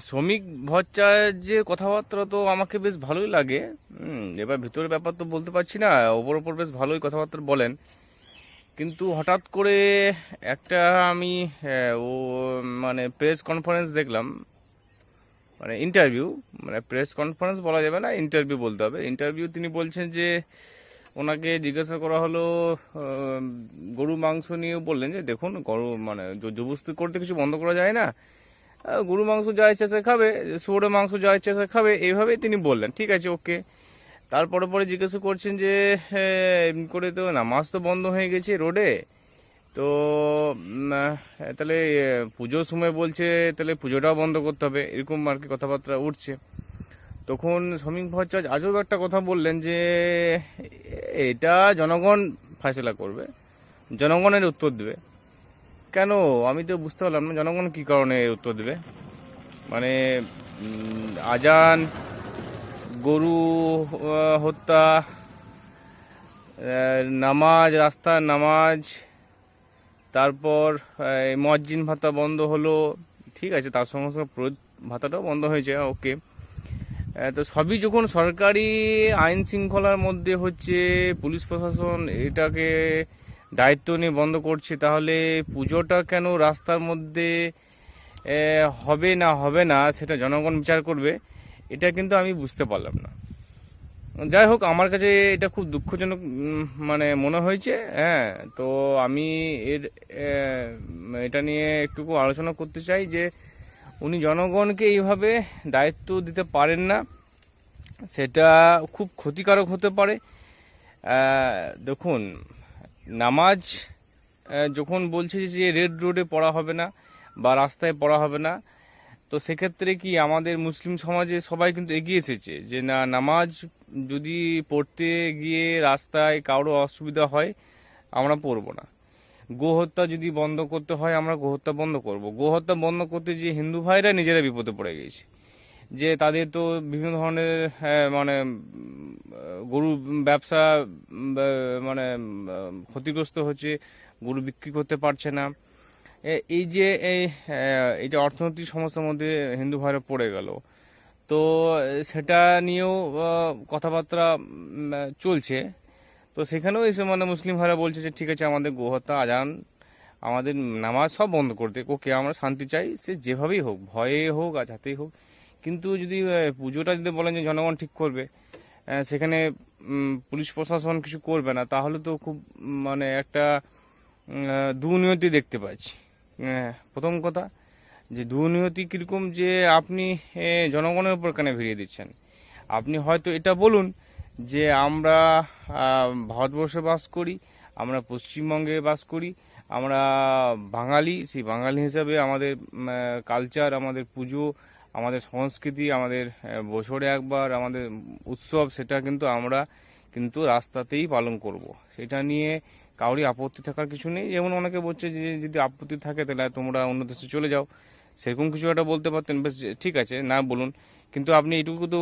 শ্রমিক ভট্টাচার্যের কথাবার্তা তো আমাকে বেশ ভালোই লাগে। এবার ভিতরের ব্যাপার তো বলতে পারছি না, ওপর ওপর বেশ ভালোই কথাবার্তা বলেন। কিন্তু হঠাৎ করে একটা আমি ও মানে প্রেস কনফারেন্স দেখলাম, মানে ইন্টারভিউ, মানে প্রেস কনফারেন্স বলা যাবে না, ইন্টারভিউ বলতে হবে। ইন্টারভিউ তিনি বলছেন যে ওনাকে জিজ্ঞাসা করা হলো গরু মাংস নিয়ে, বললেন যে দেখুন গরু মানে জবরদস্তি করতে কিছু বন্ধ করা যায় না, গরু মাংস যা ইচ্ছা সে খাবে, শুয়োরের মাংস যা ইচ্ছা সে খাবে, এইভাবেই তিনি বললেন। ঠিক আছে, ওকে। তারপরে পরে জিজ্ঞাসা করছেন যে এমনি করে তো নামাজ তো বন্ধ হয়ে গেছে রোডে, তো তাহলে পুজোর সময় বলছে তাহলে পুজোটাও বন্ধ করতে হবে, এরকম আর কি কথাবার্তা উঠছে। তখন শ্রমিক ভট্টাচার্য আজব একটা কথা বললেন যে এটা জনগণ ফয়সলা করবে, জনগণের উত্তর দেবে। কেন? আমি তো বুঝতে পারলাম না জনগণ কী কারণে এর উত্তর দেবে। মানে আজান, গরু হত্যা, নামাজ, রাস্তার নামাজ, তারপর মসজিদ ভাতা বন্ধ হলো, ঠিক আছে, তার সঙ্গে সঙ্গে ভাতাটাও বন্ধ হয়েছে, ওকে। তো সবই যখন সরকারি আইন শৃঙ্খলার মধ্যে হচ্ছে, পুলিশ প্রশাসন এটাকে দায়িত্ব নিয়ে বন্ধ করছে, তাহলে পুজোটা কেন রাস্তার মধ্যে হবে না হবে না সেটা জনগণ বিচার করবে, এটা কিন্তু আমি বুঝতে পারলাম না। যাই হোক, আমার কাছে এটা খুব দুঃখজনক মানে মনে হয়েছে। হ্যাঁ, তো আমি এর এটা নিয়ে একটুকু আলোচনা করতে চাই যে উনি জনগণকে এইভাবে দায়িত্ব দিতে পারেন না, সেটা খুব ক্ষতিকারক হতে পারে। দেখুন, নামাজ যখন বলছে যে রেড রোডে পড়া হবে না বা রাস্তায় পড়া হবে না, তো সেক্ষেত্রে কি আমাদের মুসলিম সমাজে সবাই কিন্তু এগিয়ে এসেছে যে না, নামাজ যদি পড়তে গিয়ে রাস্তায় কারো অসুবিধা হয় আমরা পড়বো না। গোহত্যা যদি বন্ধ করতে হয় আমরা গোহত্যা বন্ধ করব। গোহত্যা বন্ধ করতে যে হিন্দু ভাইরা নিজেরা বিপদে পড়ে গেছে, যে তাদের তো বিভিন্ন ধরনের মানে গরু ব্যবসা মানে ক্ষতিগ্রস্ত হচ্ছে, গরু বিক্রি করতে পারছে না। এই যে এইটা অর্থনৈতিক সমস্যার মধ্যে হিন্দু ভাইরা পড়ে গেল। তো সেটা নিয়েও কথাবার্তা চলছে। তো সেখানেও এসে মানে মুসলিম ভাইরা বলছে যে ঠিক আছে, আমাদের গোহত্যা, আজান, আমাদের নামাজ সব বন্ধ করতে, ওকে, আমরা শান্তি চাই, সে যেভাবেই হোক, ভয়ে হোক আর যাতেই হোক। কিন্তু যদি পুজোটা যদি বলেন যে জনগণ ঠিক করবে, সেখানে পুলিশ প্রশাসন কিছু করবে না, তাহলে তো খুব মানে একটা দুর্নীতি দেখতে পাচ্ছি। প্রথম কথা যে দুর্নীতি কীরকম, যে আপনি জনগণের উপর কেন ভিড়িয়ে দিচ্ছেন। আপনি হয়তো এটা বলুন যে আমরা ভারতবর্ষে বাস করি, আমরা পশ্চিমবঙ্গে বাস করি, আমরা বাঙালি, সেই বাঙালি হিসাবে আমাদের কালচার, আমাদের পুজো, আমাদের সংস্কৃতি, আমাদের বছরে একবার আমাদের উৎসব, সেটা কিন্তু আমরা কিন্তু রাস্তাতেই পালন করব। সেটা নিয়ে কারোরই আপত্তি থাকার কিছু নেই। যেমন অনেকে বলছে যে যদি আপত্তি থাকে তাহলে তোমরা অন্য দেশে চলে যাও, সেরকম কিছু একটা বলতে পারতেন, বেশ ঠিক আছে, না বলুন। কিন্তু আপনি এইটুকু তো